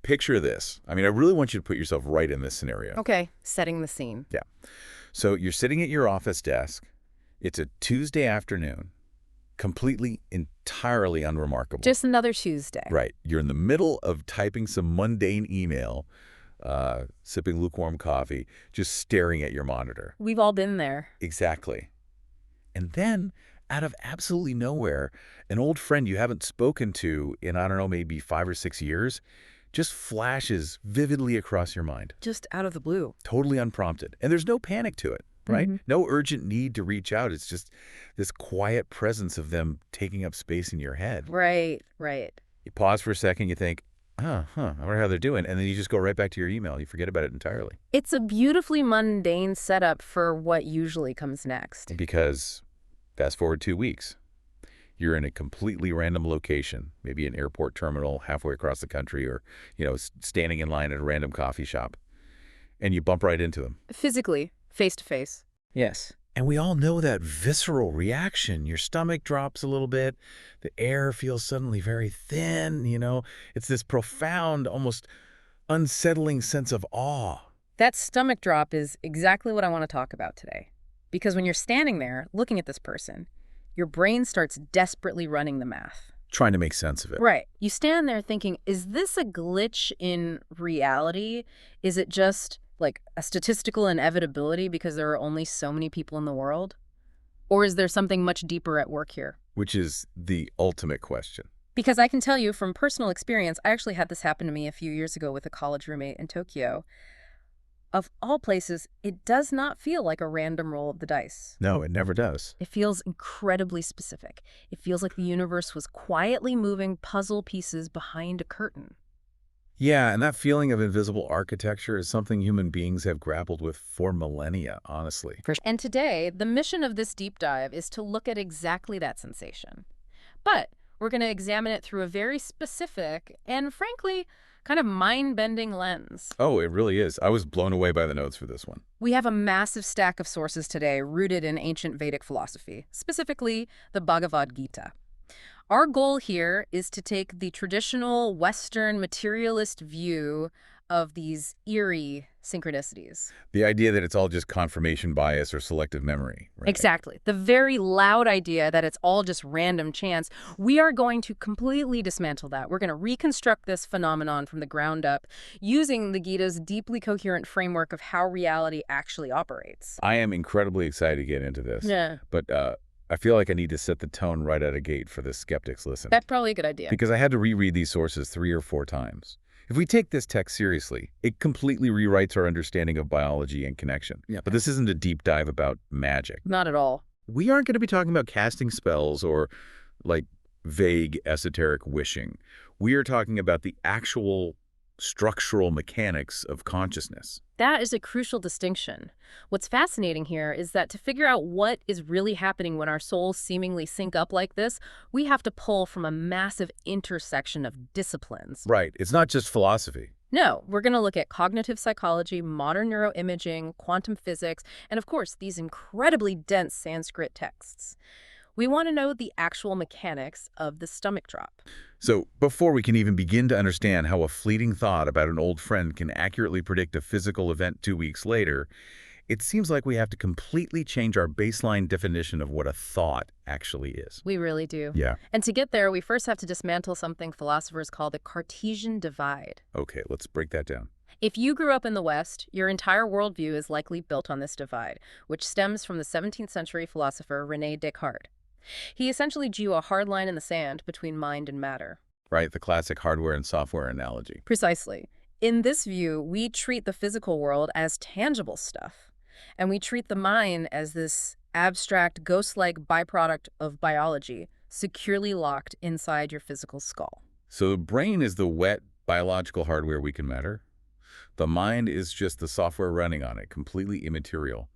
picture this. I mean, I really want you to put yourself right in this scenario. Okay, setting the scene. Yeah. So you're sitting at your office desk. It's a Tuesday afternoon, completely, entirely unremarkable. Just another Tuesday. Right. You're in the middle of typing some mundane email, sipping lukewarm coffee, just staring at your monitor. We've all been there. Exactly. And then, out of absolutely nowhere, an old friend you haven't spoken to in, I don't know, maybe 5 or 6 years, just flashes vividly across your mind. Just out of the blue. Totally unprompted. And there's no panic to it, right? No urgent need to reach out. It's just this quiet presence of them taking up space in your head. Right, right. You pause for a second, you think, I wonder how they're doing. And then you just go right back to your email. You forget about it entirely. It's a beautifully mundane setup for what usually comes next. Because fast forward 2 weeks. You're in a completely random location, maybe an airport terminal halfway across the country or, standing in line at a random coffee shop. And you bump right into them. Physically, face to face. Yes. And we all know that visceral reaction. Your stomach drops a little bit. The air feels suddenly very thin, It's this profound, almost unsettling sense of awe. That stomach drop is exactly what I want to talk about today. Because when you're standing there looking at this person, your brain starts desperately running the math. Trying to make sense of it. Right. You stand there thinking, is this a glitch in reality? Is it just like a statistical inevitability because there are only so many people in the world? Or is there something much deeper at work here? Which is the ultimate question. Because I can tell you from personal experience, I actually had this happen to me a few years ago with a college roommate in Tokyo. Of all places, it does not feel like a random roll of the dice. No, it never does. It feels incredibly specific. It feels like the universe was quietly moving puzzle pieces behind a curtain. Yeah, and that feeling of invisible architecture is something human beings have grappled with for millennia, honestly. And today, the mission of this deep dive is to look at exactly that sensation. But we're going to examine it through a very specific and, frankly, kind of mind-bending lens. Oh, it really is. I was blown away by the notes for this one. We have a massive stack of sources today rooted in ancient Vedic philosophy, specifically the Bhagavad Gita. Our goal here is to take the traditional Western materialist view of these eerie synchronicities. The idea that it's all just confirmation bias or selective memory. Right? Exactly. The very loud idea that it's all just random chance. We are going to completely dismantle that. We're going to reconstruct this phenomenon from the ground up using the Gita's deeply coherent framework of how reality actually operates. I am incredibly excited to get into this. Yeah. But I feel like I need to set the tone right out of gate for the skeptics listen. That's probably a good idea. Because I had to reread these sources 3 or 4 times. If we take this text seriously, it completely rewrites our understanding of biology and connection. Yeah. But this isn't a deep dive about magic. Not at all. We aren't going to be talking about casting spells or, vague esoteric wishing. We are talking about the actual structural mechanics of consciousness. That is a crucial distinction. What's fascinating here is that to figure out what is really happening when our souls seemingly sync up like this, we have to pull from a massive intersection of disciplines. Right. It's not just philosophy. No, we're going to look at cognitive psychology, modern neuroimaging, quantum physics, and of course, these incredibly dense Sanskrit texts. We want to know the actual mechanics of the stomach drop. So before we can even begin to understand how a fleeting thought about an old friend can accurately predict a physical event 2 weeks later, it seems like we have to completely change our baseline definition of what a thought actually is. We really do. Yeah. And to get there, we first have to dismantle something philosophers call the Cartesian divide. Okay, let's break that down. If you grew up in the West, your entire worldview is likely built on this divide, which stems from the 17th century philosopher René Descartes. He essentially drew a hard line in the sand between mind and matter. Right, the classic hardware and software analogy. Precisely. In this view, we treat the physical world as tangible stuff, and we treat the mind as this abstract, ghost-like byproduct of biology, securely locked inside your physical skull. So the brain is the wet, biological hardware we can matter. The mind is just the software running on it, completely immaterial.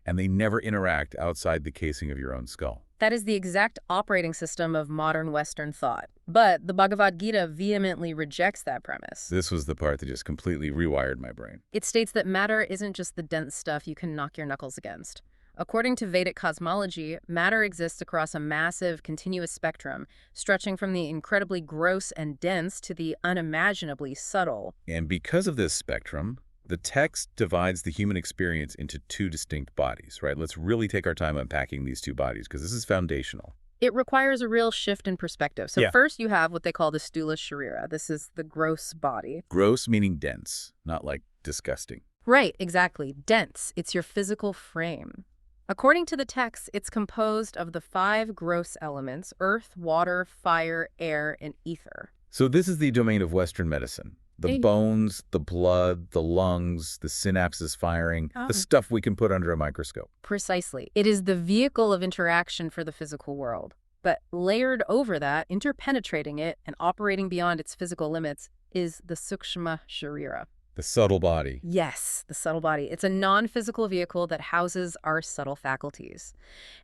And they never interact outside the casing of your own skull. That is the exact operating system of modern Western thought. But the Bhagavad Gita vehemently rejects that premise. This was the part that just completely rewired my brain. It states that matter isn't just the dense stuff you can knock your knuckles against. According to Vedic cosmology, matter exists across a massive, continuous spectrum, stretching from the incredibly gross and dense to the unimaginably subtle. And because of this spectrum, the text divides the human experience into two distinct bodies, right? Let's really take our time unpacking these two bodies because this is foundational. It requires a real shift in perspective. So Yeah. first you have what they call the Sthula Sharira. This is the gross body. Gross meaning dense, not like disgusting. Right, exactly. Dense. It's your physical frame. According to the text, it's composed of the 5 gross elements: earth, water, fire, air, and ether. So this is the domain of Western medicine. The Hey. bones, the blood, the lungs, the synapses firing, Oh. the stuff we can put under a microscope. Precisely. It is the vehicle of interaction for the physical world. But layered over that, interpenetrating it, and operating beyond its physical limits is the Sukshma Sharira. The subtle body. Yes, the subtle body. It's a non-physical vehicle that houses our subtle faculties.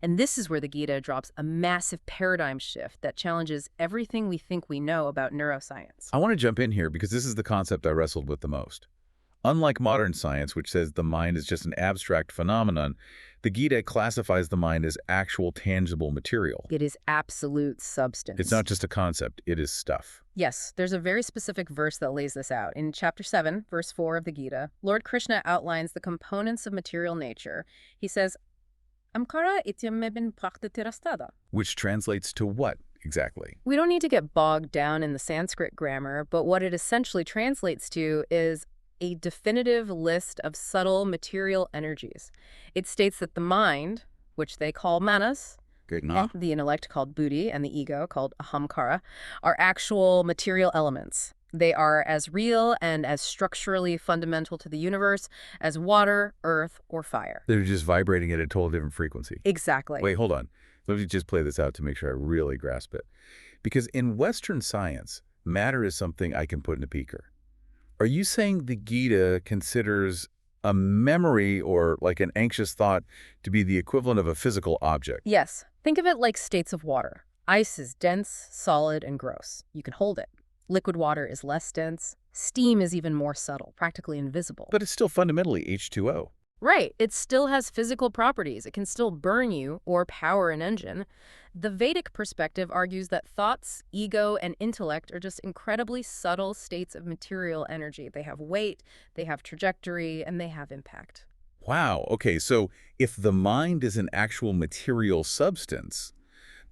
And this is where the Gita drops a massive paradigm shift that challenges everything we think we know about neuroscience. I want to jump in here because this is the concept I wrestled with the most. Unlike modern science, which says the mind is just an abstract phenomenon, the Gita classifies the mind as actual tangible material. It is absolute substance. It's not just a concept, it is stuff. Yes, there's a very specific verse that lays this out. In chapter 7, verse 4 of the Gita, Lord Krishna outlines the components of material nature. He says, Amkara ityam praktitirastada. Which translates to what exactly? We don't need to get bogged down in the Sanskrit grammar, but what it essentially translates to is a definitive list of subtle material energies. It states that the mind, which they call manas, the intellect called buddhi, and the ego called ahamkara, are actual material elements. They are as real and as structurally fundamental to the universe as water, earth, or fire. They're just vibrating at a total different frequency. Exactly. Wait, hold on. Let me just play this out to make sure I really grasp it. Because in Western science, matter is something I can put in a beaker. Are you saying the Gita considers a memory or like an anxious thought to be the equivalent of a physical object? Yes. Think of it like states of water. Ice is dense, solid, and gross. You can hold it. Liquid water is less dense. Steam is even more subtle, practically invisible. But it's still fundamentally H2O. Right. It still has physical properties. It can still burn you or power an engine. The Vedic perspective argues that thoughts, ego, and intellect are just incredibly subtle states of material energy. They have weight, they have trajectory, and they have impact. Wow. Okay, so if the mind is an actual material substance,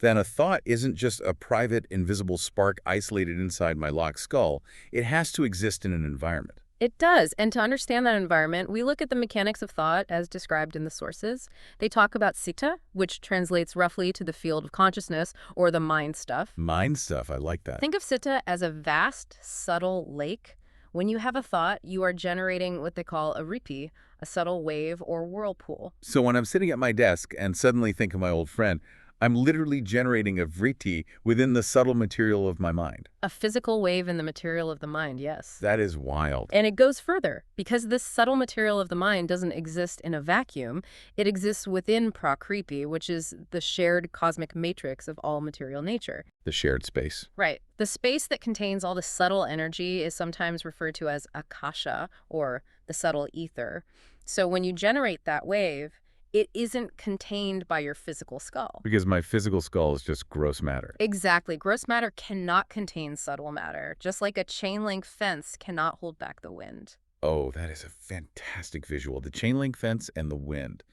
then a thought isn't just a private, invisible spark isolated inside my locked skull. It has to exist in an environment. It does. And to understand that environment, we look at the mechanics of thought as described in the sources. They talk about citta, which translates roughly to the field of consciousness or the mind stuff. Mind stuff, I like that. Think of citta as a vast, subtle lake. When you have a thought, you are generating what they call a ripi, a subtle wave or whirlpool. So when I'm sitting at my desk and suddenly think of my old friend, I'm literally generating a vritti within the subtle material of my mind. A physical wave in the material of the mind, yes. That is wild. And it goes further. Because this subtle material of the mind doesn't exist in a vacuum, it exists within Prakriti, which is the shared cosmic matrix of all material nature. The shared space. Right. The space that contains all the subtle energy is sometimes referred to as akasha, or the subtle ether. So when you generate that wave, it isn't contained by your physical skull. Because my physical skull is just gross matter. Exactly. Gross matter cannot contain subtle matter, just like a chain-link fence cannot hold back the wind. Oh, that is a fantastic visual. The chain link fence and the wind.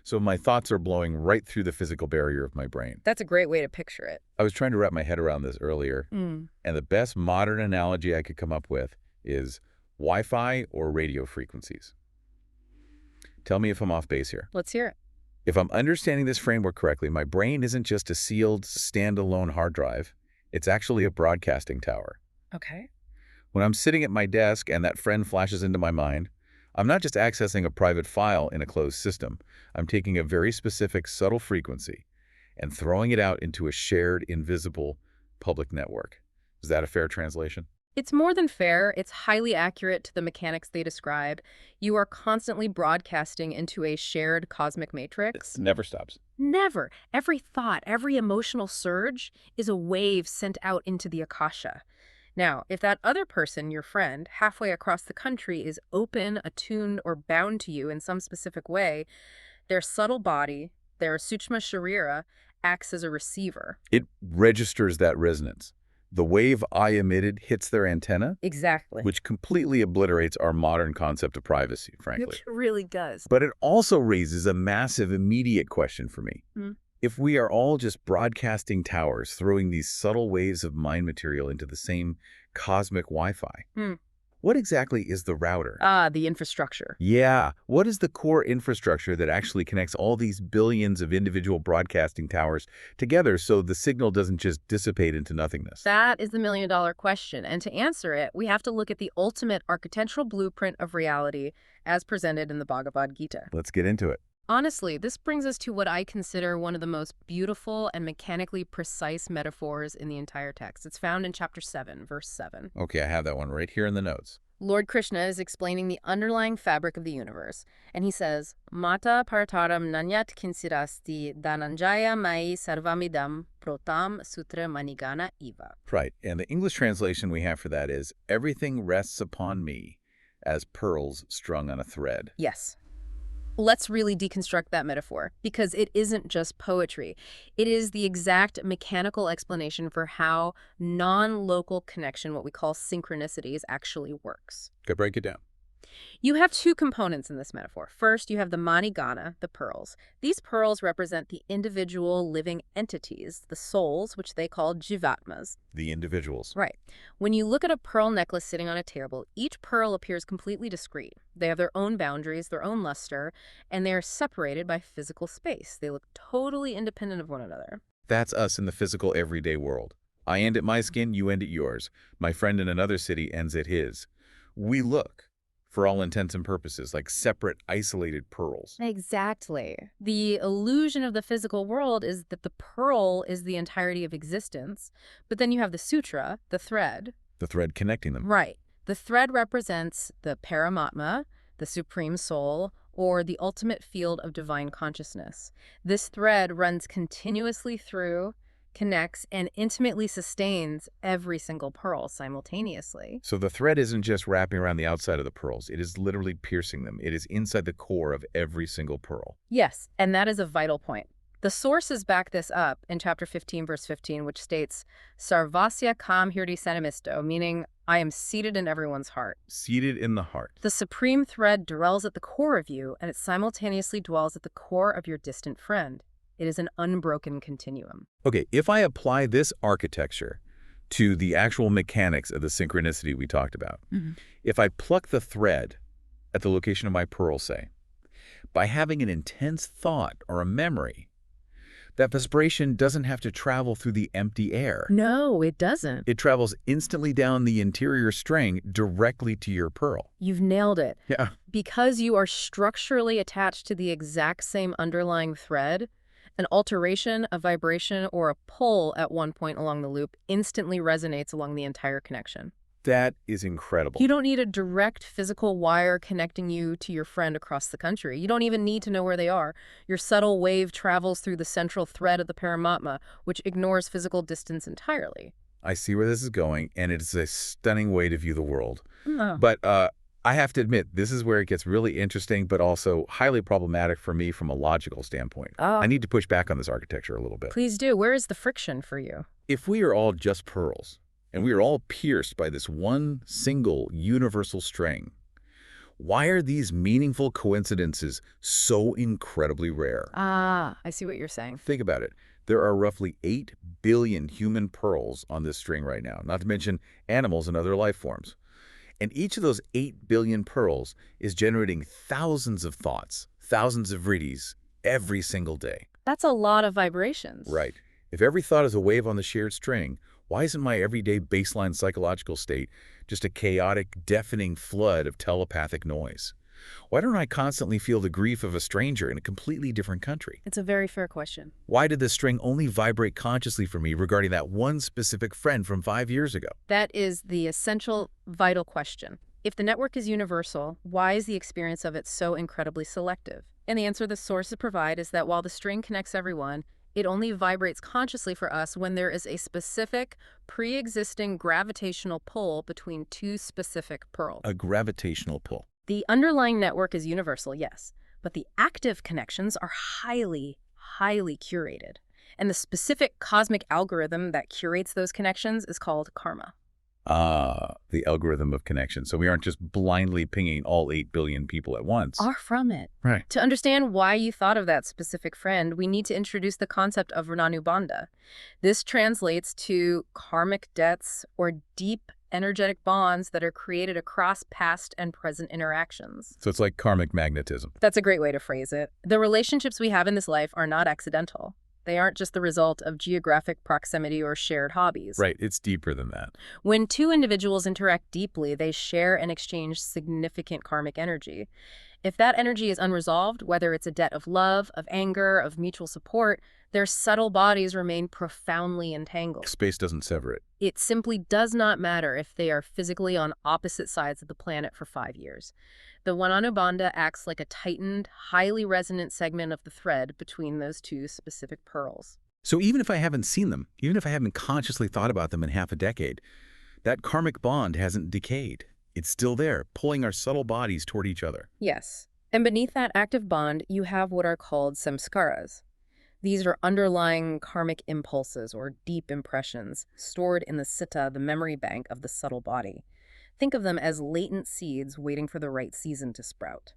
So my thoughts are blowing right through the physical barrier of my brain. That's a great way to picture it. I was trying to wrap my head around this earlier, and the best modern analogy I could come up with is Wi-Fi or radio frequencies. Tell me if I'm off base here. Let's hear it. If I'm understanding this framework correctly, my brain isn't just a sealed, standalone hard drive. It's actually a broadcasting tower. Okay. When I'm sitting at my desk and that friend flashes into my mind, I'm not just accessing a private file in a closed system. I'm taking a very specific, subtle frequency and throwing it out into a shared, invisible public network. Is that a fair translation? It's more than fair. It's highly accurate to the mechanics they describe. You are constantly broadcasting into a shared cosmic matrix. It never stops. Never. Every thought, every emotional surge is a wave sent out into the akasha. Now, if that other person, your friend, halfway across the country is open, attuned, or bound to you in some specific way, Their subtle body, their Sukshma Sharira, acts as a receiver. It registers that resonance. The wave I emitted hits their antenna, Exactly. which completely obliterates our modern concept of privacy, frankly. Which really does. But it also raises a massive immediate question for me. If we are all just broadcasting towers, throwing these subtle waves of mind material into the same cosmic Wi-Fi, what exactly is the router? The infrastructure. Yeah, what is the core infrastructure that actually connects all these billions of individual broadcasting towers together so the signal doesn't just dissipate into nothingness? That is the million-dollar question. And to answer it, we have to look at the ultimate architectural blueprint of reality as presented in the Bhagavad Gita. Let's get into it. Honestly, this brings us to what I consider one of the most beautiful and mechanically precise metaphors in the entire text. It's found in chapter 7, verse 7. Okay, I have that one right here in the notes. Lord Krishna is explaining the underlying fabric of the universe, and he says, Mata parataram nanyat kinsirasti dhananjaya mai sarvamidam protam sutra manigana eva. Right, and the English translation we have for that is, everything rests upon me as pearls strung on a thread. Yes. Let's really deconstruct that metaphor, because it isn't just poetry. It is the exact mechanical explanation for how non-local connection, what we call synchronicities, actually works. Go break it down. You have two components in this metaphor. First, you have the manigana, the pearls. These pearls represent the individual living entities, the souls, which they call jivatmas. The individuals. Right. When you look at a pearl necklace sitting on a table, each pearl appears completely discrete. They have their own boundaries, their own luster, and they are separated by physical space. They look totally independent of one another. That's us in the physical everyday world. I end at my skin, you end at yours. My friend in another city ends at his. We look, for all intents and purposes, like separate, isolated pearls. Exactly. The illusion of the physical world is that the pearl is the entirety of existence, but then you have the sutra, the thread. The thread connecting them. Right. The thread represents the Paramatma, the Supreme Soul, or the ultimate field of divine consciousness. This thread runs continuously through, connects, and intimately sustains every single pearl simultaneously. So the thread isn't just wrapping around the outside of the pearls. It is literally piercing them. It is inside the core of every single pearl. Yes, and that is a vital point. The sources back this up in chapter 15, verse 15, which states, Sarvasya kam hirdi sanamisto, meaning I am seated in everyone's heart. Seated in the heart. The supreme thread dwells at the core of you, and it simultaneously dwells at the core of your distant friend. It is an unbroken continuum. Okay, if I apply this architecture to the actual mechanics of the synchronicity we talked about, if I pluck the thread at the location of my pearl, say, by having an intense thought or a memory, that vibration doesn't have to travel through the empty air. No, it doesn't. It travels instantly down the interior string directly to your pearl. You've nailed it. Yeah. Because you are structurally attached to the exact same underlying thread, an alteration, a vibration, or a pull at one point along the loop instantly resonates along the entire connection. That is incredible. You don't need a direct physical wire connecting you to your friend across the country. You don't even need to know where they are. Your subtle wave travels through the central thread of the Paramatma, which ignores physical distance entirely. I see where this is going, and it's a stunning way to view the world. Oh. But I have to admit, this is where it gets really interesting, but also highly problematic for me from a logical standpoint. Oh. I need to push back on this architecture a little bit. Please do. Where is the friction for you? If we are all just pearls, and we are all pierced by this one single universal string, why are these meaningful coincidences so incredibly rare? Ah, I see what you're saying. Think about it. There are roughly 8 billion human pearls on this string right now, not to mention animals and other life forms. And each of those 8 billion pearls is generating thousands of thoughts, thousands of vriddhis every single day. That's a lot of vibrations. Right. If every thought is a wave on the shared string, why isn't my everyday baseline psychological state just a chaotic, deafening flood of telepathic noise? Why don't I constantly feel the grief of a stranger in a completely different country? It's a very fair question. Why did the string only vibrate consciously for me regarding that one specific friend from 5 years ago? That is the essential, vital question. If the network is universal, why is the experience of it so incredibly selective? And the answer the sources provide is that while the string connects everyone, it only vibrates consciously for us when there is a specific, pre-existing gravitational pull between two specific pearls. A gravitational pull. The underlying network is universal, yes, But the active connections are highly, highly curated. And the specific cosmic algorithm that curates those connections is called karma. Ah, the algorithm of connection. So we aren't just blindly pinging all 8 billion people at once. Far from it. Right. To understand why you thought of that specific friend, we need to introduce the concept of Vrinanubandha. This translates to karmic debts or deep energetic bonds that are created across past and present interactions. So it's like karmic magnetism. That's a great way to phrase it. The relationships we have in this life are not accidental. They aren't just the result of geographic proximity or shared hobbies. Right, it's deeper than that. When two individuals interact deeply, they share and exchange significant karmic energy. If that energy is unresolved, whether it's a debt of love, of anger, of mutual support, their subtle bodies remain profoundly entangled. Space doesn't sever it. It simply does not matter if they are physically on opposite sides of the planet for 5 years. The Vrinanubandha acts like a tightened, highly resonant segment of the thread between those two specific pearls. So even if I haven't seen them, even if I haven't consciously thought about them in half a decade, that karmic bond hasn't decayed. It's still there, pulling our subtle bodies toward each other. Yes. And beneath that active bond, you have what are called samskaras. These are underlying karmic impulses or deep impressions stored in the citta, the memory bank of the subtle body. Think of them as latent seeds waiting for the right season to sprout.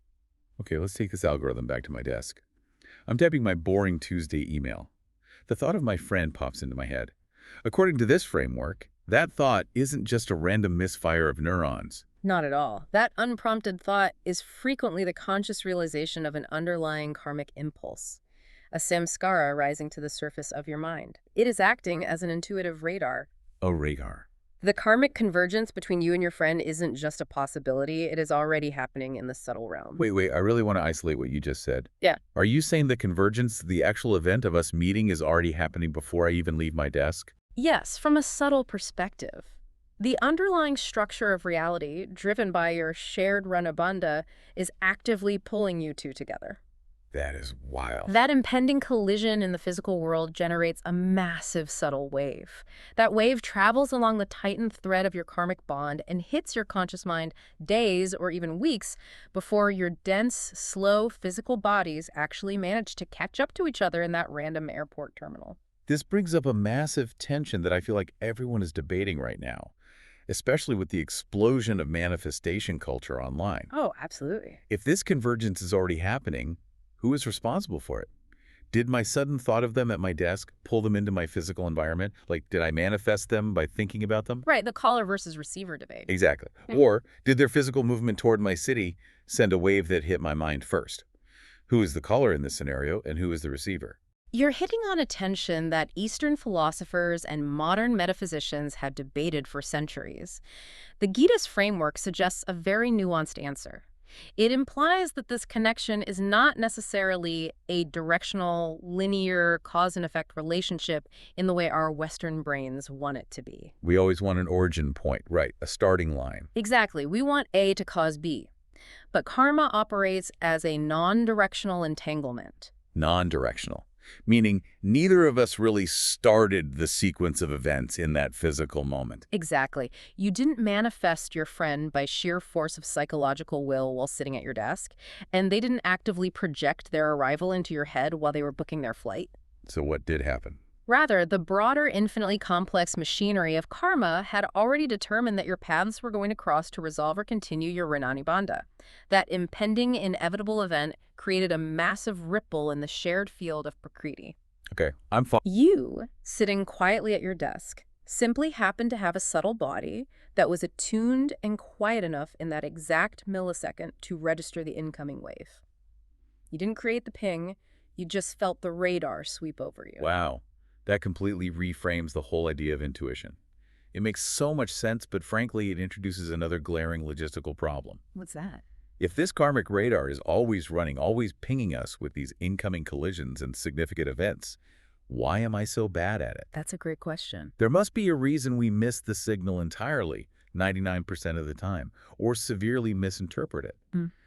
Okay, let's take this algorithm back to my desk. I'm typing my boring Tuesday email. The thought of my friend pops into my head. According to this framework, that thought isn't just a random misfire of neurons. Not at all. That unprompted thought is frequently the conscious realization of an underlying karmic impulse, a samskara rising to the surface of your mind. It is acting as an intuitive radar. A radar. The karmic convergence between you and your friend isn't just a possibility, it is already happening in the subtle realm. Wait, I really want to isolate what you just said. Yeah. Are you saying the convergence, the actual event of us meeting, is already happening before I even leave my desk? Yes, from a subtle perspective. The underlying structure of reality, driven by your shared Vrinanubandha, is actively pulling you two together. That is wild. That impending collision in the physical world generates a massive subtle wave. That wave travels along the tightened thread of your karmic bond and hits your conscious mind days or even weeks before your dense, slow physical bodies actually manage to catch up to each other in that random airport terminal. This brings up a massive tension that I feel like everyone is debating right now, especially with the explosion of manifestation culture online. Oh, absolutely. If this convergence is already happening, who is responsible for it? Did my sudden thought of them at my desk pull them into my physical environment? Like, did I manifest them by thinking about them? Right, the caller versus receiver debate. Exactly. Or did their physical movement toward my city send a wave that hit my mind first? Who is the caller in this scenario, and who is the receiver? You're hitting on a tension that Eastern philosophers and modern metaphysicians have debated for centuries. The Gita's framework suggests a very nuanced answer. It implies that this connection is not necessarily a directional, linear, cause and effect relationship in the way our Western brains want it to be. We always want an origin point, right, a starting line. Exactly. We want A to cause B. But karma operates as a non-directional entanglement. Non-directional, meaning neither of us really started the sequence of events in that physical moment. Exactly. You didn't manifest your friend by sheer force of psychological will while sitting at your desk, and they didn't actively project their arrival into your head while they were booking their flight. So what did happen? Rather, the broader, infinitely complex machinery of karma had already determined that your paths were going to cross to resolve or continue your Vrinanubandha. That impending, inevitable event created a massive ripple in the shared field of Prakriti. Okay, You, sitting quietly at your desk, simply happened to have a subtle body that was attuned and quiet enough in that exact millisecond to register the incoming wave. You didn't create the ping, you just felt the radar sweep over you. Wow. That completely reframes the whole idea of intuition. It makes so much sense, but frankly, it introduces another glaring logistical problem. What's that? If this karmic radar is always running, always pinging us with these incoming collisions and significant events, why am I so bad at it? That's a great question. There must be a reason we miss the signal entirely, 99% of the time, or severely misinterpret it.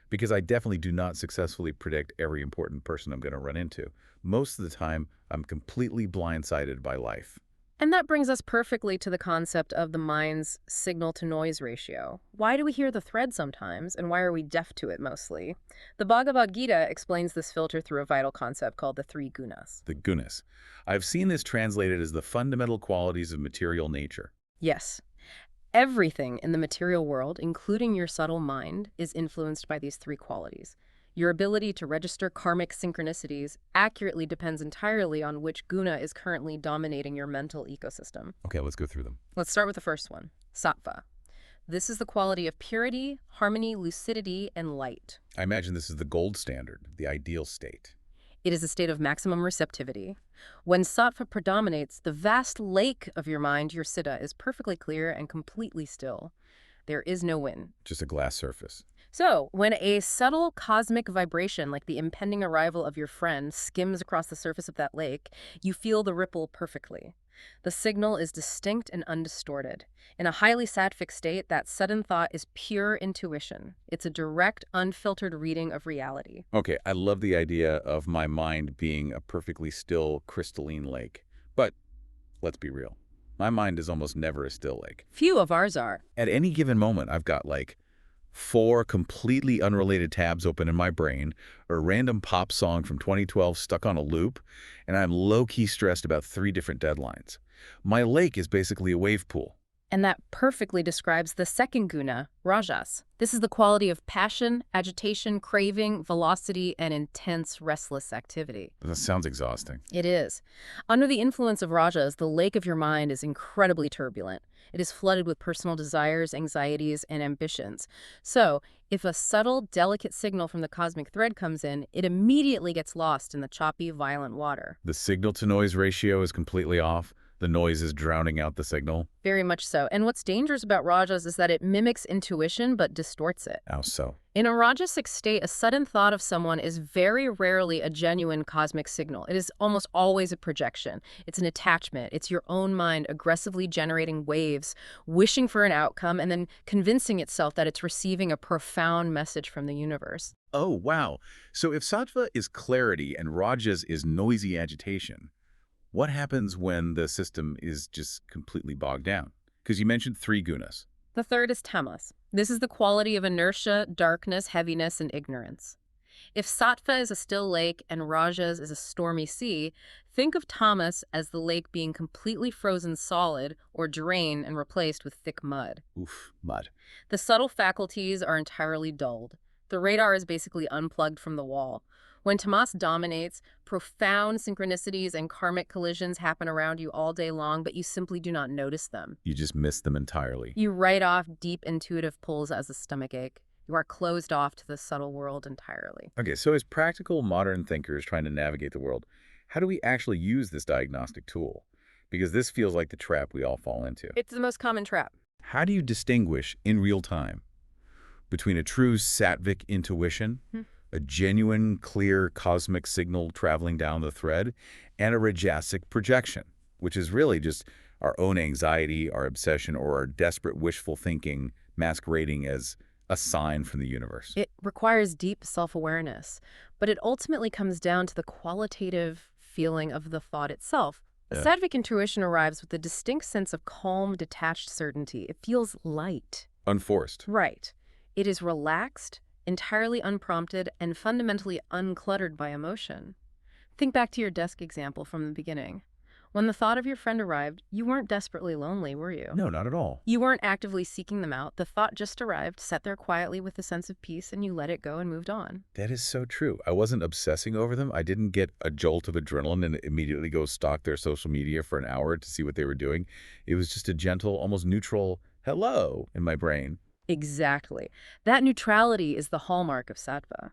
Because I definitely do not successfully predict every important person I'm going to run into. Most of the time, I'm completely blindsided by life. And that brings us perfectly to the concept of the mind's signal-to-noise ratio. Why do we hear the thread sometimes, and why are we deaf to it mostly? The Bhagavad Gita explains this filter through a vital concept called the three gunas. The gunas. I've seen this translated as the fundamental qualities of material nature. Yes. Everything in the material world, including your subtle mind, is influenced by these three qualities. Your ability to register karmic synchronicities accurately depends entirely on which guna is currently dominating your mental ecosystem. Okay, let's go through them. Let's start with the first one, sattva. This is the quality of purity, harmony, lucidity, and light. I imagine this is the gold standard, the ideal state. It is a state of maximum receptivity. When sattva predominates, the vast lake of your mind, your citta, is perfectly clear and completely still. There is no wind. Just a glass surface. So, when a subtle cosmic vibration, like the impending arrival of your friend, skims across the surface of that lake, you feel the ripple perfectly. The signal is distinct and undistorted. In a highly sattvic state, that sudden thought is pure intuition. It's a direct, unfiltered reading of reality. Okay, I love the idea of my mind being a perfectly still, crystalline lake. But let's be real. My mind is almost never a still lake. Few of ours are. At any given moment, I've got like 4 completely unrelated tabs open in my brain, a random pop song from 2012 stuck on a loop, and I'm low-key stressed about 3 different deadlines. My lake is basically a wave pool. And that perfectly describes the second guna, rajas. This is the quality of passion, agitation, craving, velocity, and intense, restless activity. That sounds exhausting. It is. Under the influence of rajas, the lake of your mind is incredibly turbulent. It is flooded with personal desires, anxieties, and ambitions. So, if a subtle, delicate signal from the cosmic thread comes in, it immediately gets lost in the choppy, violent water. The signal-to-noise ratio is completely off. The noise is drowning out the signal. Very much so. And what's dangerous about rajas is that it mimics intuition but distorts it. How so? In a rajasic state, a sudden thought of someone is very rarely a genuine cosmic signal. It is almost always a projection. It's an attachment. It's your own mind aggressively generating waves, wishing for an outcome, and then convincing itself that it's receiving a profound message from the universe. Oh, wow. So if sattva is clarity and rajas is noisy agitation, what happens when the system is just completely bogged down? Because you mentioned 3 gunas. The third is tamas. This is the quality of inertia, darkness, heaviness, and ignorance. If sattva is a still lake and rajas is a stormy sea, think of tamas as the lake being completely frozen solid or drained and replaced with thick mud. Oof, mud. The subtle faculties are entirely dulled. The radar is basically unplugged from the wall. When tamas dominates, profound synchronicities and karmic collisions happen around you all day long, but you simply do not notice them. You just miss them entirely. You write off deep intuitive pulls as a stomachache. You are closed off to the subtle world entirely. Okay, so as practical modern thinkers trying to navigate the world, how do we actually use this diagnostic tool? Because this feels like the trap we all fall into. It's the most common trap. How do you distinguish in real time between a true sattvic intuition, a genuine, clear cosmic signal traveling down the thread, and a rajasic projection, which is really just our own anxiety, our obsession, or our desperate wishful thinking masquerading as a sign from the universe? It requires deep self-awareness, but it ultimately comes down to the qualitative feeling of the thought itself. A Yeah. sattvic intuition arrives with a distinct sense of calm, detached certainty. It feels light. Unforced. Right. It is relaxed, entirely unprompted, and fundamentally uncluttered by emotion. Think back to your desk example from the beginning. When the thought of your friend arrived, you weren't desperately lonely, were you? No, not at all. You weren't actively seeking them out. The thought just arrived, sat there quietly with a sense of peace, and you let it go and moved on. That is so true. I wasn't obsessing over them. I didn't get a jolt of adrenaline and immediately go stalk their social media for an hour to see what they were doing. It was just a gentle, almost neutral hello in my brain. Exactly. That neutrality is the hallmark of sattva.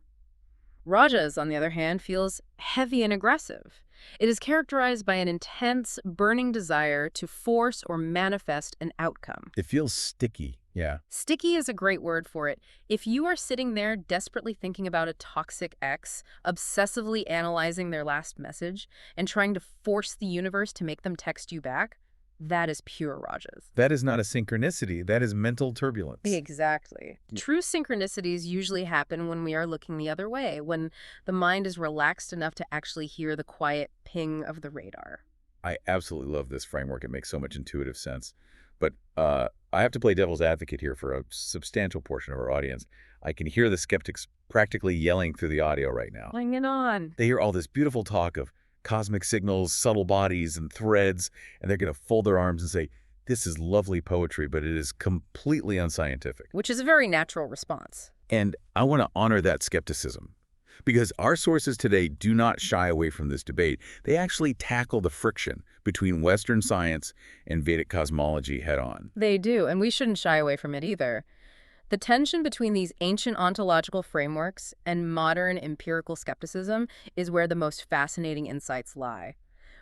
Rajas, on the other hand, feels heavy and aggressive. It is characterized by an intense, burning desire to force or manifest an outcome. It feels sticky. Yeah. Sticky is a great word for it. If you are sitting there desperately thinking about a toxic ex, obsessively analyzing their last message, and trying to force the universe to make them text you back, that is pure rajas. That is not a synchronicity. That is mental turbulence. Exactly. True synchronicities usually happen when we are looking the other way, when the mind is relaxed enough to actually hear the quiet ping of the radar. I absolutely love this framework. It makes so much intuitive sense. But I have to play devil's advocate here for a substantial portion of our audience. I can hear the skeptics practically yelling through the audio right now. Bring it on. They hear all this beautiful talk of cosmic signals, subtle bodies, and threads, and they're going to fold their arms and say, this is lovely poetry, but it is completely unscientific. Which is a very natural response. And I want to honor that skepticism. Because our sources today do not shy away from this debate. They actually tackle the friction between Western science and Vedic cosmology head-on. They do, and we shouldn't shy away from it either. The tension between these ancient ontological frameworks and modern empirical skepticism is where the most fascinating insights lie.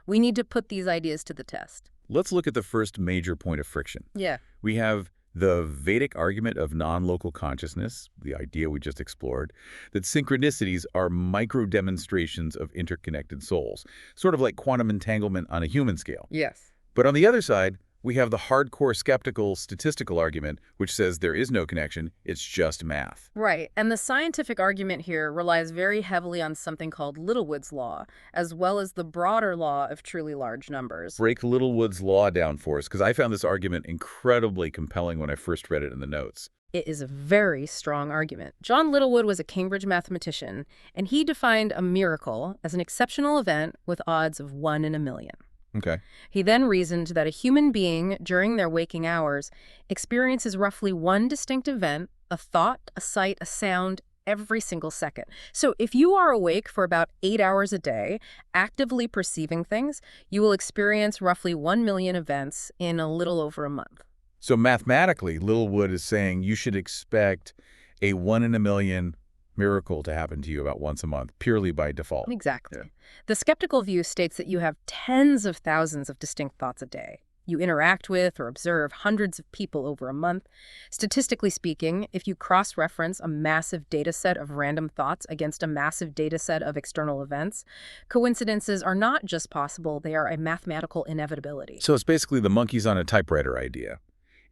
We need to put these ideas to the test. Let's look at the first major point of friction. Yeah. We have the Vedic argument of non-local consciousness, the idea we just explored, that synchronicities are micro-demonstrations of interconnected souls, sort of like quantum entanglement on a human scale. Yes. But on the other side, we have the hardcore skeptical statistical argument, which says there is no connection, it's just math. Right, and the scientific argument here relies very heavily on something called Littlewood's law, as well as the broader law of truly large numbers. Break Littlewood's law down for us, because I found this argument incredibly compelling when I first read it in the notes. It is a very strong argument. John Littlewood was a Cambridge mathematician, and he defined a miracle as an exceptional event with odds of 1 in a million. Okay. He then reasoned that a human being, during their waking hours, experiences roughly one distinct event, a thought, a sight, a sound, every single second. So if you are awake for about 8 hours a day, actively perceiving things, you will experience roughly 1 million events in a little over a month. So mathematically, Littlewood is saying you should expect a 1 in a million miracle to happen to you about once a month, purely by default. Exactly. Yeah. The skeptical view states that you have tens of thousands of distinct thoughts a day. You interact with or observe hundreds of people over a month. Statistically speaking, if you cross-reference a massive data set of random thoughts against a massive data set of external events, coincidences are not just possible, they are a mathematical inevitability. So it's basically the monkeys on a typewriter idea.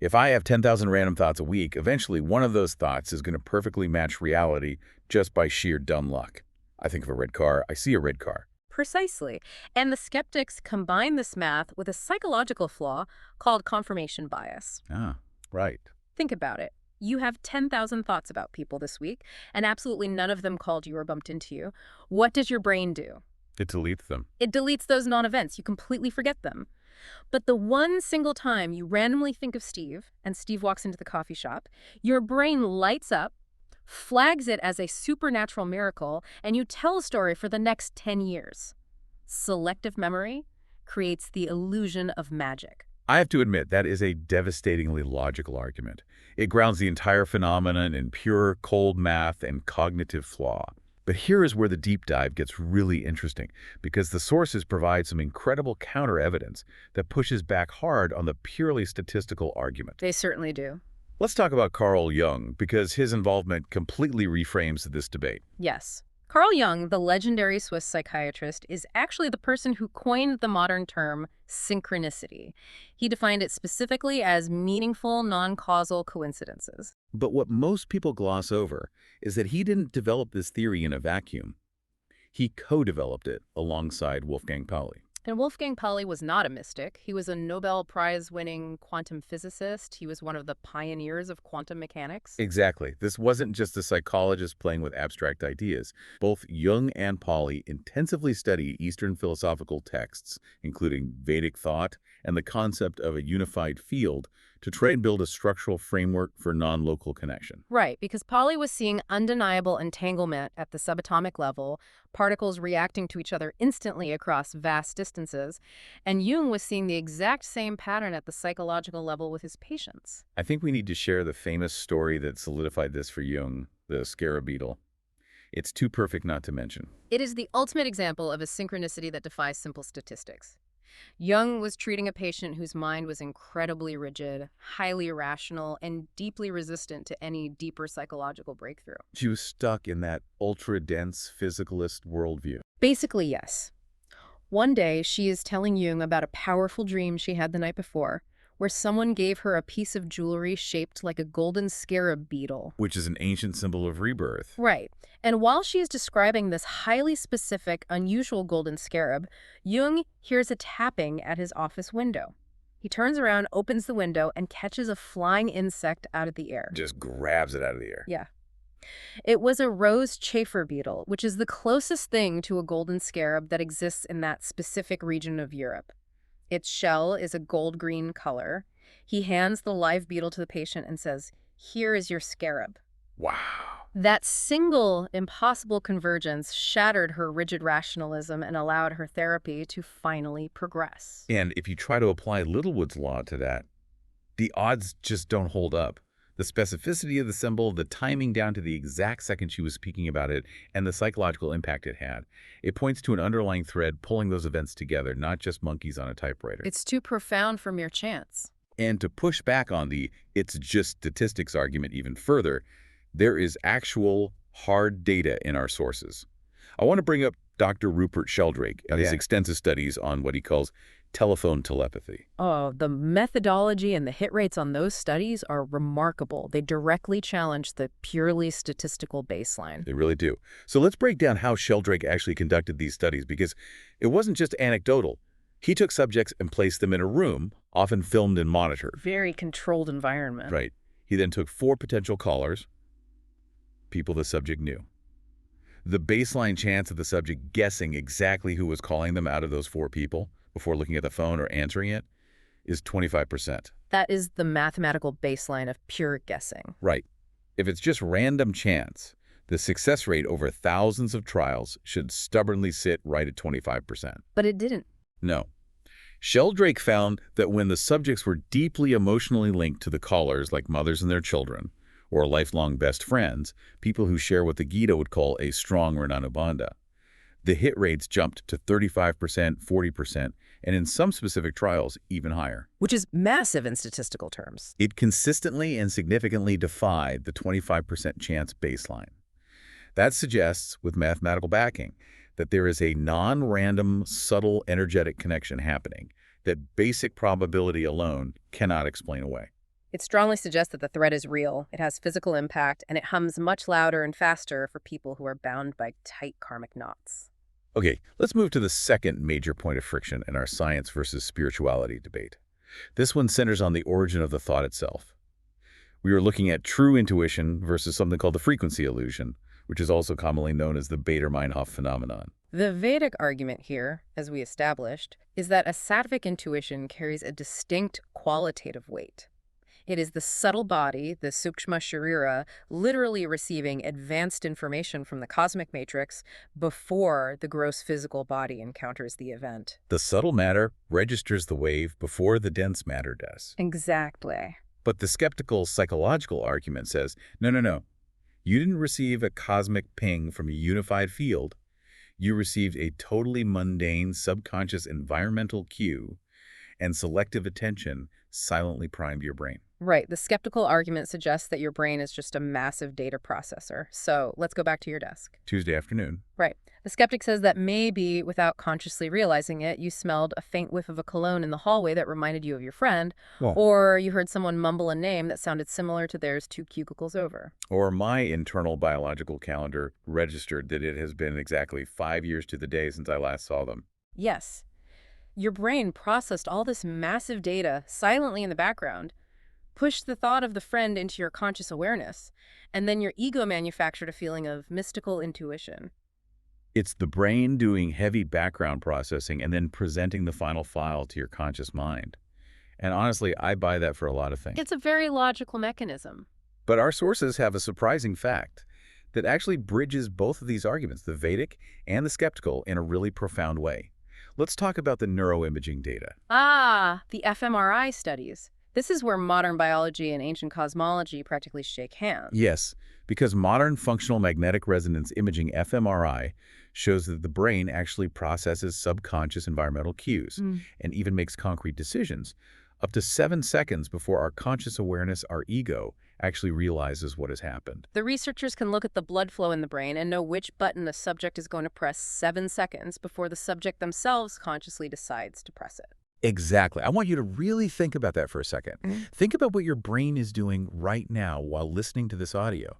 If I have 10,000 random thoughts a week, eventually one of those thoughts is going to perfectly match reality just by sheer dumb luck. I think of a red car, I see a red car. Precisely. And the skeptics combine this math with a psychological flaw called confirmation bias. Ah, right. Think about it. You have 10,000 thoughts about people this week, and absolutely none of them called you or bumped into you. What does your brain do? It deletes them. It deletes those non-events. You completely forget them. But the one single time you randomly think of Steve, and Steve walks into the coffee shop, your brain lights up, flags it as a supernatural miracle, and you tell a story for the next 10 years. Selective memory creates the illusion of magic. I have to admit, that is a devastatingly logical argument. It grounds the entire phenomenon in pure, cold math and cognitive flaw. But here is where the deep dive gets really interesting, because the sources provide some incredible counter-evidence that pushes back hard on the purely statistical argument. They certainly do. Let's talk about Carl Jung, because his involvement completely reframes this debate. Yes. Carl Jung, the legendary Swiss psychiatrist, is actually the person who coined the modern term synchronicity. He defined it specifically as meaningful, non-causal coincidences. But what most people gloss over is that he didn't develop this theory in a vacuum. He co-developed it alongside Wolfgang Pauli. And Wolfgang Pauli was not a mystic. He was a Nobel Prize-winning quantum physicist. He was one of the pioneers of quantum mechanics. Exactly. This wasn't just a psychologist playing with abstract ideas. Both Jung and Pauli intensively study Eastern philosophical texts, including Vedic thought and the concept of a unified field, to try and build a structural framework for non-local connection. Right, because Pauli was seeing undeniable entanglement at the subatomic level, particles reacting to each other instantly across vast distances, and Jung was seeing the exact same pattern at the psychological level with his patients. I think we need to share the famous story that solidified this for Jung, the scarab beetle. It's too perfect not to mention. It is the ultimate example of a synchronicity that defies simple statistics. Jung was treating a patient whose mind was incredibly rigid, highly irrational, and deeply resistant to any deeper psychological breakthrough. She was stuck in that ultra-dense physicalist worldview. Basically, yes. One day, she is telling Jung about a powerful dream she had the night before, where someone gave her a piece of jewelry shaped like a golden scarab beetle. Which is an ancient symbol of rebirth. Right. And while she is describing this highly specific, unusual golden scarab, Jung hears a tapping at his office window. He turns around, opens the window, and catches a flying insect out of the air. Just grabs it out of the air. Yeah. It was a rose chafer beetle, which is the closest thing to a golden scarab that exists in that specific region of Europe. Its shell is a gold-green color. He hands the live beetle to the patient and says, "Here is your scarab." Wow. That single, impossible convergence shattered her rigid rationalism and allowed her therapy to finally progress. And if you try to apply Littlewood's law to that, the odds just don't hold up. The specificity of the symbol, the timing down to the exact second she was speaking about it, and the psychological impact it had. It points to an underlying thread pulling those events together, not just monkeys on a typewriter. It's too profound for mere chance. And to push back on the "it's just statistics" argument even further, there is actual hard data in our sources. I want to bring up Dr. Rupert Sheldrake and his extensive studies on what he calls telephone telepathy. Oh, the methodology and the hit rates on those studies are remarkable. They directly challenge the purely statistical baseline. They really do. So let's break down how Sheldrake actually conducted these studies, because it wasn't just anecdotal. He took subjects and placed them in a room, often filmed and monitored. Very controlled environment. Right. He then took 4 potential callers, people the subject knew. The baseline chance of the subject guessing exactly who was calling them out of those 4 people before looking at the phone or answering it is 25%. That is the mathematical baseline of pure guessing. Right. If it's just random chance, the success rate over thousands of trials should stubbornly sit right at 25%. But it didn't. No. Sheldrake found that when the subjects were deeply emotionally linked to the callers, like mothers and their children, or lifelong best friends, people who share what the Gita would call a strong Rinanubandha, the hit rates jumped to 35%, 40%, and in some specific trials, even higher. Which is massive in statistical terms. It consistently and significantly defied the 25% chance baseline. That suggests, with mathematical backing, that there is a non-random, subtle, energetic connection happening that basic probability alone cannot explain away. It strongly suggests that the threat is real, it has physical impact, and it hums much louder and faster for people who are bound by tight karmic knots. Okay, let's move to the second major point of friction in our science versus spirituality debate. This one centers on the origin of the thought itself. We are looking at true intuition versus something called the frequency illusion, which is also commonly known as the Bader-Meinhof phenomenon. The Vedic argument here, as we established, is that a sattvic intuition carries a distinct qualitative weight. It is the subtle body, the Sukshma Sharira, literally receiving advanced information from the cosmic matrix before the gross physical body encounters the event. The subtle matter registers the wave before the dense matter does. Exactly. But the skeptical psychological argument says, no. You didn't receive a cosmic ping from a unified field. You received a totally mundane subconscious environmental cue, and selective attention silently primed your brain. Right. The skeptical argument suggests that your brain is just a massive data processor. So let's go back to your desk. Tuesday afternoon. Right. The skeptic says that maybe, without consciously realizing it, you smelled a faint whiff of a cologne in the hallway that reminded you of your friend, or you heard someone mumble a name that sounded similar to theirs 2 cubicles over. Or my internal biological calendar registered that it has been exactly 5 years to the day since I last saw them. Yes. Your brain processed all this massive data silently in the background, pushed the thought of the friend into your conscious awareness, and then your ego manufactured a feeling of mystical intuition. It's the brain doing heavy background processing and then presenting the final file to your conscious mind. And honestly, I buy that for a lot of things. It's a very logical mechanism. But our sources have a surprising fact that actually bridges both of these arguments, the Vedic and the skeptical, in a really profound way. Let's talk about the neuroimaging data. The fMRI studies. This is where modern biology and ancient cosmology practically shake hands. Yes, because modern functional magnetic resonance imaging, fMRI, shows that the brain actually processes subconscious environmental cues and even makes concrete decisions up to 7 seconds before our conscious awareness, our ego, actually realizes what has happened. The researchers can look at the blood flow in the brain and know which button the subject is going to press 7 seconds before the subject themselves consciously decides to press it. Exactly. I want you to really think about that for a second. Think about what your brain is doing right now while listening to this audio.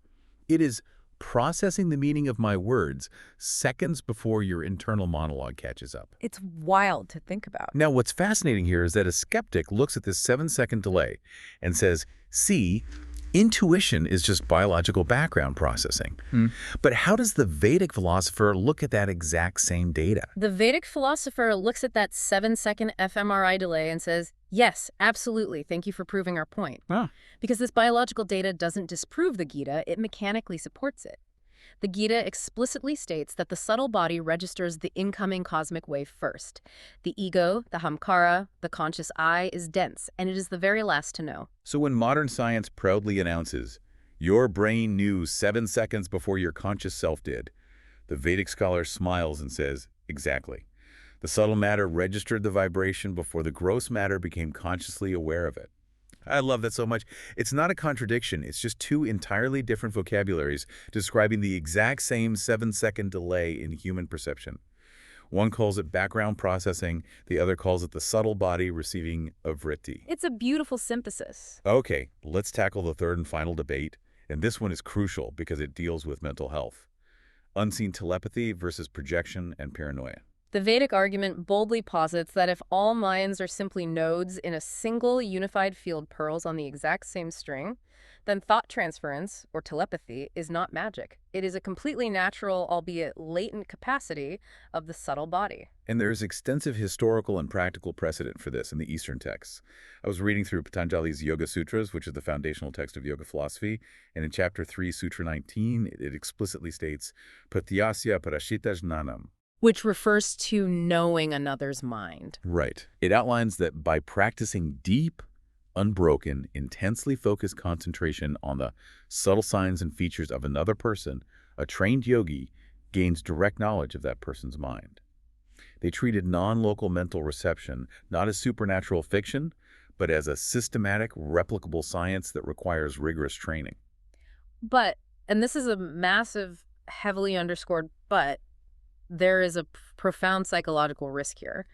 It is processing the meaning of my words seconds before your internal monologue catches up. It's wild to think about. Now, what's fascinating here is that a skeptic looks at this 7-second delay and says, see, intuition is just biological background processing. But how does the Vedic philosopher look at that exact same data? The Vedic philosopher looks at that 7-second fMRI delay and says, yes, absolutely, thank you for proving our point. Ah. Because this biological data doesn't disprove the Gita, it mechanically supports it. The Gita explicitly states that the subtle body registers the incoming cosmic wave first. The ego, the hamkara, the conscious I is dense, and it is the very last to know. So when modern science proudly announces, your brain knew 7 seconds before your conscious self did, the Vedic scholar smiles and says, exactly. The subtle matter registered the vibration before the gross matter became consciously aware of it. I love that so much. It's not a contradiction. It's just two entirely different vocabularies describing the exact same 7-second delay in human perception. One calls it background processing. The other calls it the subtle body receiving a vritti. It's a beautiful synthesis. Okay, let's tackle the third and final debate. And this one is crucial because it deals with mental health. Unseen telepathy versus projection and paranoia. The Vedic argument boldly posits that if all minds are simply nodes in a single unified field pearls on the exact same string, then thought transference, or telepathy, is not magic. It is a completely natural, albeit latent capacity of the subtle body. And there is extensive historical and practical precedent for this in the Eastern texts. I was reading through Patanjali's Yoga Sutras, which is the foundational text of yoga philosophy, and in Chapter 3, Sutra 19, it explicitly states, Pratyasya parashita jnanam. Which refers to knowing another's mind. Right. It outlines that by practicing deep, unbroken, intensely focused concentration on the subtle signs and features of another person, a trained yogi gains direct knowledge of that person's mind. They treated non-local mental reception not as supernatural fiction, but as a systematic, replicable science that requires rigorous training. But, and this is a massive, heavily underscored but, there is a profound psychological risk here.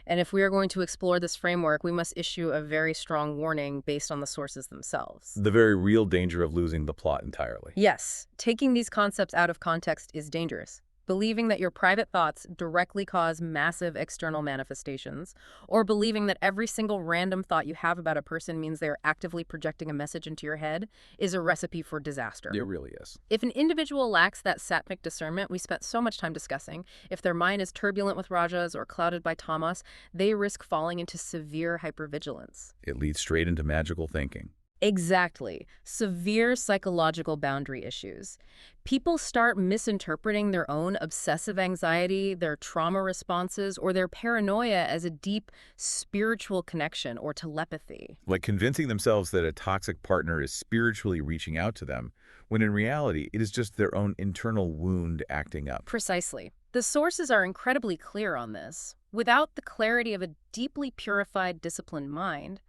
And if we are going to explore this framework, we must issue a very strong warning based on the sources themselves. The very real danger of losing the plot entirely. Yes, taking these concepts out of context is dangerous. Believing that your private thoughts directly cause massive external manifestations, or believing that every single random thought you have about a person means they are actively projecting a message into your head, is a recipe for disaster. It really is. If an individual lacks that sattvic discernment we spent so much time discussing, if their mind is turbulent with rajas or clouded by tamas, they risk falling into severe hypervigilance. It leads straight into magical thinking. Exactly. Severe psychological boundary issues. People start misinterpreting their own obsessive anxiety, their trauma responses, or their paranoia as a deep spiritual connection or telepathy. Like convincing themselves that a toxic partner is spiritually reaching out to them, when in reality it is just their own internal wound acting up. Precisely. The sources are incredibly clear on this. Without the clarity of a deeply purified, disciplined mind,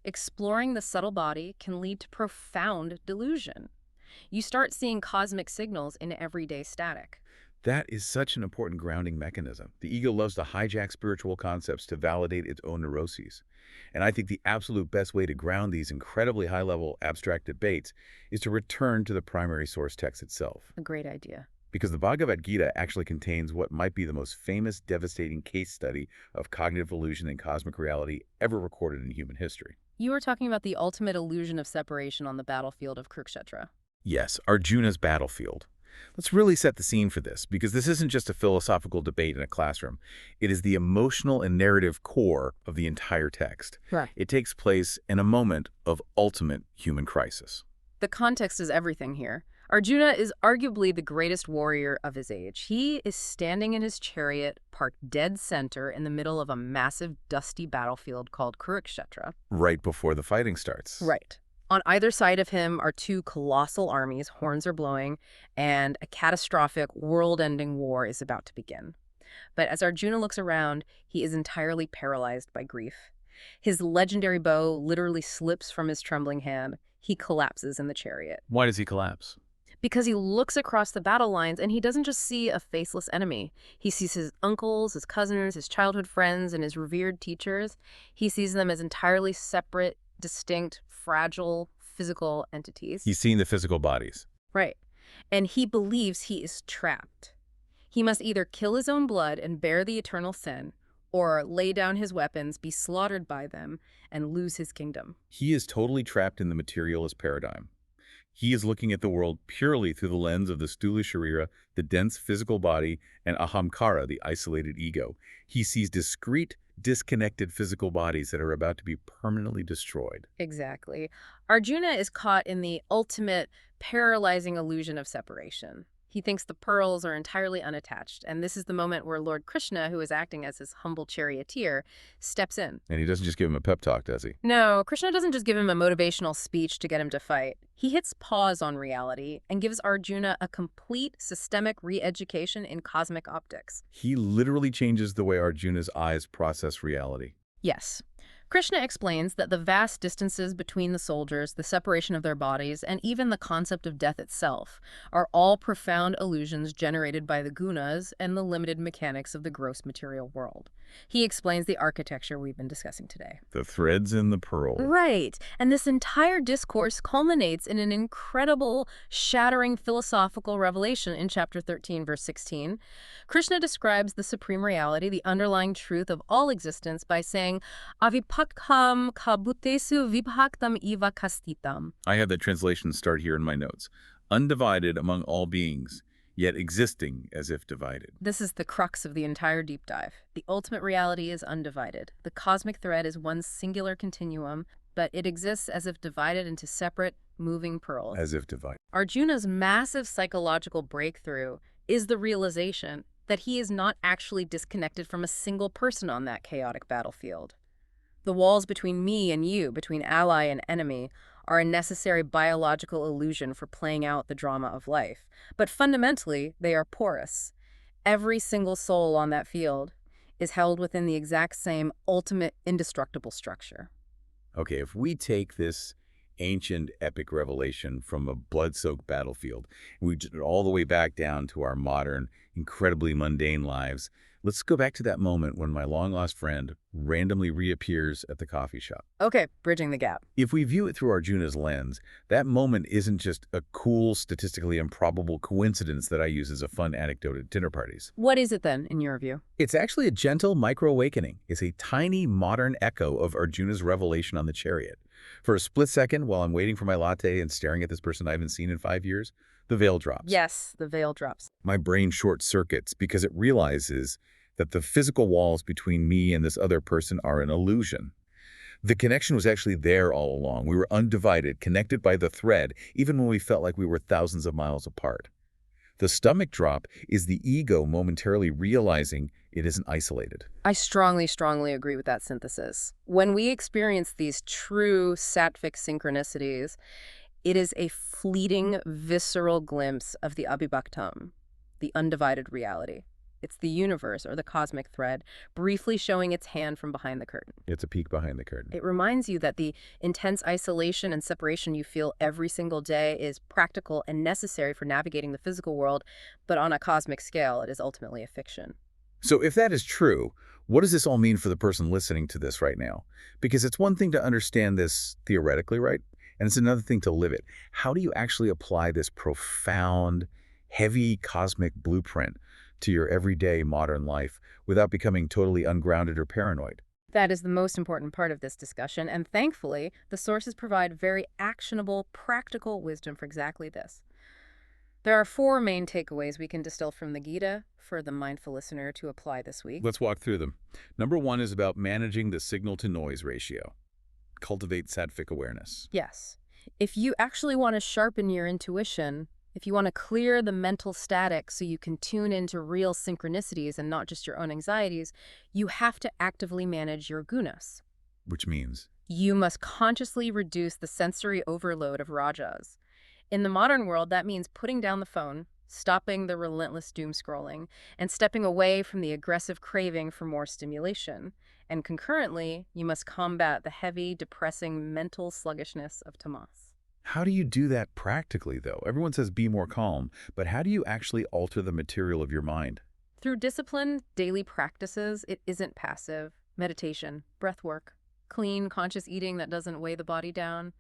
exploring the subtle body can lead to profound delusion. You start seeing cosmic signals in everyday static. That is such an important grounding mechanism. The ego loves to hijack spiritual concepts to validate its own neuroses. And I think the absolute best way to ground these incredibly high-level abstract debates is to return to the primary source text itself. A great idea. Because the Bhagavad Gita actually contains what might be the most famous, devastating case study of cognitive illusion and cosmic reality ever recorded in human history. You were talking about the ultimate illusion of separation on the battlefield of Kurukshetra. Yes, Arjuna's battlefield. Let's really set the scene for this, because this isn't just a philosophical debate in a classroom. It is the emotional and narrative core of the entire text. Right. It takes place in a moment of ultimate human crisis. The context is everything here. Arjuna is arguably the greatest warrior of his age. He is standing in his chariot, parked dead center in the middle of a massive, dusty battlefield called Kurukshetra. Right before the fighting starts. Right. On either side of him are two colossal armies, horns are blowing, and a catastrophic, world-ending war is about to begin. But as Arjuna looks around, he is entirely paralyzed by grief. His legendary bow literally slips from his trembling hand. He collapses in the chariot. Why does he collapse? Because he looks across the battle lines and he doesn't just see a faceless enemy. He sees his uncles, his cousins, his childhood friends, and his revered teachers. He sees them as entirely separate, distinct, fragile, physical entities. He's seeing the physical bodies. Right. And he believes he is trapped. He must either kill his own blood and bear the eternal sin, or lay down his weapons, be slaughtered by them, and lose his kingdom. He is totally trapped in the materialist paradigm. He is looking at the world purely through the lens of the Sthula Sharira, the dense physical body, and Ahamkara, the isolated ego. He sees discrete, disconnected physical bodies that are about to be permanently destroyed. Exactly. Arjuna is caught in the ultimate paralyzing illusion of separation. He thinks the pearls are entirely unattached, and this is the moment where Lord Krishna, who is acting as his humble charioteer, steps in. And he doesn't just give him a pep talk, does he? No, Krishna doesn't just give him a motivational speech to get him to fight. He hits pause on reality and gives Arjuna a complete systemic re-education in cosmic optics. He literally changes the way Arjuna's eyes process reality. Yes. Krishna explains that the vast distances between the soldiers, the separation of their bodies, and even the concept of death itself are all profound illusions generated by the gunas and the limited mechanics of the gross material world. He explains the architecture we've been discussing today. The threads in the pearl. Right. And this entire discourse culminates in an incredible, shattering philosophical revelation in chapter 13, verse 16. Krishna describes the supreme reality, the underlying truth of all existence, by saying, Avipakham kabhutesu vibhaktam iva kastitam. I have that translation start here in my notes. Undivided among all beings, yet existing as if divided. This is the crux of the entire deep dive. The ultimate reality is undivided. The cosmic thread is one singular continuum, but it exists as if divided into separate, moving pearls. As if divided. Arjuna's massive psychological breakthrough is the realization that he is not actually disconnected from a single person on that chaotic battlefield. The walls between me and you, between ally and enemy, are a necessary biological illusion for playing out the drama of life. But fundamentally, they are porous. Every single soul on that field is held within the exact same ultimate indestructible structure. Okay, if we take this ancient epic revelation from a blood-soaked battlefield, and we get all the way back down to our modern, incredibly mundane lives, let's go back to that moment when my long-lost friend randomly reappears at the coffee shop. Okay, bridging the gap. If we view it through Arjuna's lens, that moment isn't just a cool, statistically improbable coincidence that I use as a fun anecdote at dinner parties. What is it then, in your view? It's actually a gentle micro-awakening. It's a tiny, modern echo of Arjuna's revelation on the chariot. For a split second, while I'm waiting for my latte and staring at this person I haven't seen in 5 years, the veil drops. Yes, the veil drops. My brain short-circuits because it realizes that the physical walls between me and this other person are an illusion. The connection was actually there all along. We were undivided, connected by the thread, even when we felt like we were thousands of miles apart. The stomach drop is the ego momentarily realizing it isn't isolated. I strongly, strongly agree with that synthesis. When we experience these true sattvic synchronicities, it is a fleeting, visceral glimpse of the abhibhaktam, the undivided reality. It's the universe, or the cosmic thread, briefly showing its hand from behind the curtain. It's a peek behind the curtain. It reminds you that the intense isolation and separation you feel every single day is practical and necessary for navigating the physical world, but on a cosmic scale, it is ultimately a fiction. So if that is true, what does this all mean for the person listening to this right now? Because it's one thing to understand this theoretically, right? And it's another thing to live it. How do you actually apply this profound, heavy cosmic blueprint to your everyday modern life without becoming totally ungrounded or paranoid? That is the most important part of this discussion, and thankfully, the sources provide very actionable, practical wisdom for exactly this. There are 4 main takeaways we can distill from the Gita for the mindful listener to apply this week. Let's walk through them. Number 1 is about managing the signal-to-noise ratio. Cultivate sattvic awareness. Yes. If you actually want to sharpen your intuition, if you want to clear the mental static so you can tune into real synchronicities and not just your own anxieties, you have to actively manage your gunas. Which means? You must consciously reduce the sensory overload of rajas. In the modern world, that means putting down the phone, stopping the relentless doom scrolling, and stepping away from the aggressive craving for more stimulation. And concurrently, you must combat the heavy, depressing mental sluggishness of tamas. How do you do that practically, though? Everyone says be more calm, but how do you actually alter the material of your mind? Through disciplined daily practices, it isn't passive. Meditation, breath work, clean, conscious eating that doesn't weigh the body down,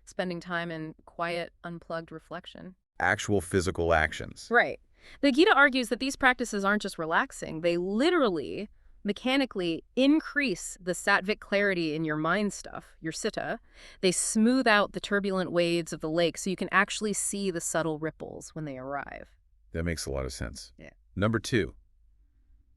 spending time in quiet, unplugged reflection. Actual physical actions. Right. The Gita argues that these practices aren't just relaxing, they literally, mechanically increase the sattvic clarity in your mind stuff, your citta. They smooth out the turbulent waves of the lake so you can actually see the subtle ripples when they arrive. That makes a lot of sense. Yeah. Number 2,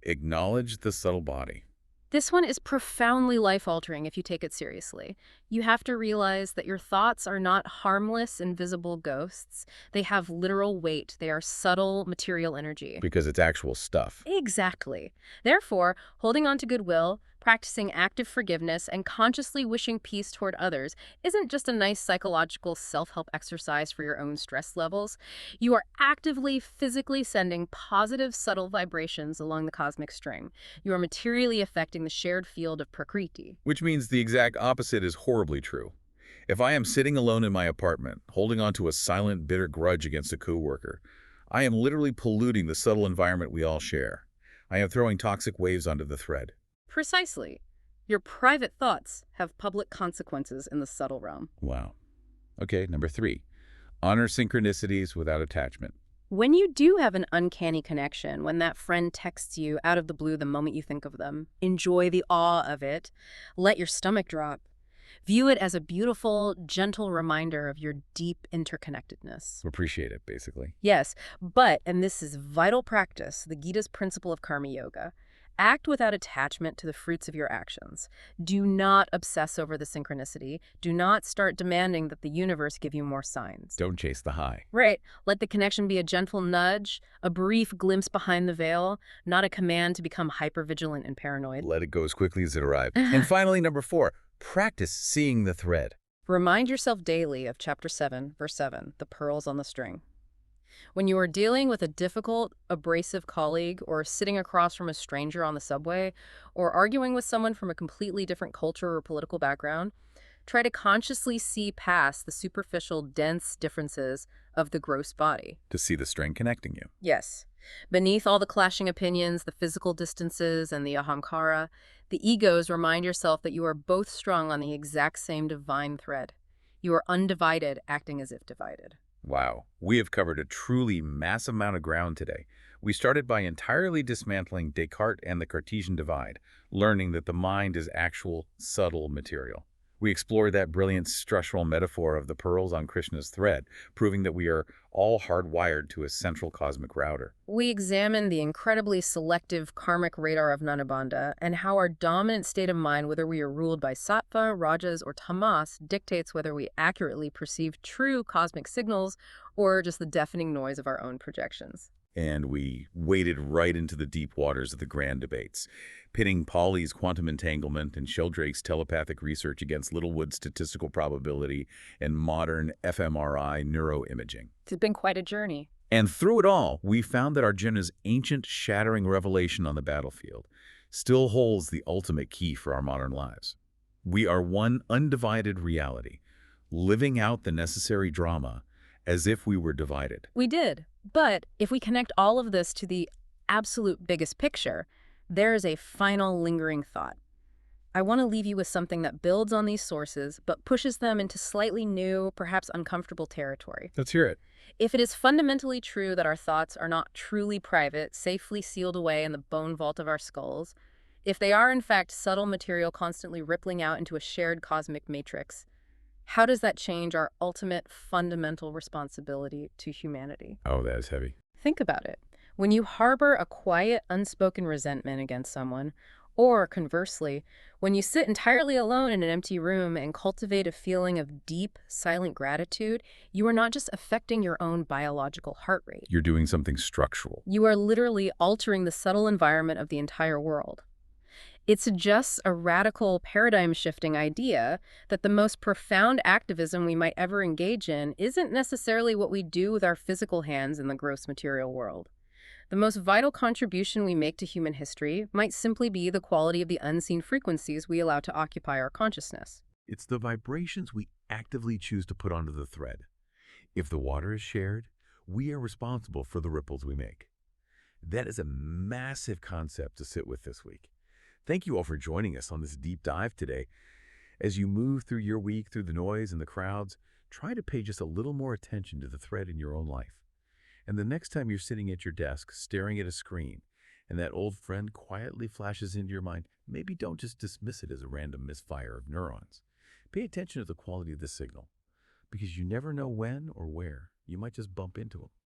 acknowledge the subtle body. This one is profoundly life-altering if you take it seriously. You have to realize that your thoughts are not harmless, invisible ghosts. They have literal weight. They are subtle material energy. Because it's actual stuff. Exactly. Therefore, holding on to goodwill, practicing active forgiveness, and consciously wishing peace toward others isn't just a nice psychological self-help exercise for your own stress levels. You are actively, physically sending positive, subtle vibrations along the cosmic string. You are materially affecting the shared field of Prakriti. Which means the exact opposite is horribly true. If I am sitting alone in my apartment, holding on to a silent, bitter grudge against a coworker, I am literally polluting the subtle environment we all share. I am throwing toxic waves onto the thread. Precisely. Your private thoughts have public consequences in the subtle realm. Wow. Okay, number 3, honor synchronicities without attachment. When you do have an uncanny connection, when that friend texts you out of the blue the moment you think of them, enjoy the awe of it. Let your stomach drop. View it as a beautiful, gentle reminder of your deep interconnectedness. Appreciate it, basically. Yes, but, and this is vital practice, the Gita's principle of karma yoga, act without attachment to the fruits of your actions. Do not obsess over the synchronicity. Do not start demanding that the universe give you more signs. Don't chase the high. Right. Let the connection be a gentle nudge, a brief glimpse behind the veil, not a command to become hypervigilant and paranoid. Let it go as quickly as it arrived. And finally, number 4, practice seeing the thread. Remind yourself daily of Chapter 7, Verse 7, the pearls on the string. When you are dealing with a difficult, abrasive colleague, or sitting across from a stranger on the subway, or arguing with someone from a completely different culture or political background, try to consciously see past the superficial, dense differences of the gross body. To see the string connecting you. Yes. Beneath all the clashing opinions, the physical distances, and the ahamkara, the egos, remind yourself that you are both strung on the exact same divine thread. You are undivided, acting as if divided. Wow, we have covered a truly massive amount of ground today. We started by entirely dismantling Descartes and the Cartesian divide, learning that the mind is actual, subtle material. We explored that brilliant structural metaphor of the pearls on Krishna's thread, proving that we are all hardwired to a central cosmic router. We examined the incredibly selective karmic radar of Nanabandha and how our dominant state of mind, whether we are ruled by sattva, rajas, or tamas, dictates whether we accurately perceive true cosmic signals or just the deafening noise of our own projections. And we waded right into the deep waters of the grand debates, pitting Pauli's quantum entanglement and Sheldrake's telepathic research against Littlewood's statistical probability and modern fMRI neuroimaging. It's been quite a journey. And through it all, we found that Arjuna's ancient shattering revelation on the battlefield still holds the ultimate key for our modern lives. We are one undivided reality, living out the necessary drama as if we were divided. We did. But if we connect all of this to the absolute biggest picture, there is a final lingering thought. I want to leave you with something that builds on these sources, but pushes them into slightly new, perhaps uncomfortable territory. Let's hear it. If it is fundamentally true that our thoughts are not truly private, safely sealed away in the bone vault of our skulls, if they are in fact subtle material constantly rippling out into a shared cosmic matrix, how does that change our ultimate fundamental responsibility to humanity? Oh, that is heavy. Think about it. When you harbor a quiet, unspoken resentment against someone, or conversely, when you sit entirely alone in an empty room and cultivate a feeling of deep, silent gratitude, you are not just affecting your own biological heart rate. You're doing something structural. You are literally altering the subtle environment of the entire world. It suggests a radical paradigm-shifting idea that the most profound activism we might ever engage in isn't necessarily what we do with our physical hands in the gross material world. The most vital contribution we make to human history might simply be the quality of the unseen frequencies we allow to occupy our consciousness. It's the vibrations we actively choose to put onto the thread. If the water is shared, we are responsible for the ripples we make. That is a massive concept to sit with this week. Thank you all for joining us on this deep dive today. As you move through your week, through the noise and the crowds, try to pay just a little more attention to the thread in your own life. And the next time you're sitting at your desk, staring at a screen, and that old friend quietly flashes into your mind, maybe don't just dismiss it as a random misfire of neurons. Pay attention to the quality of the signal, because you never know when or where you might just bump into them.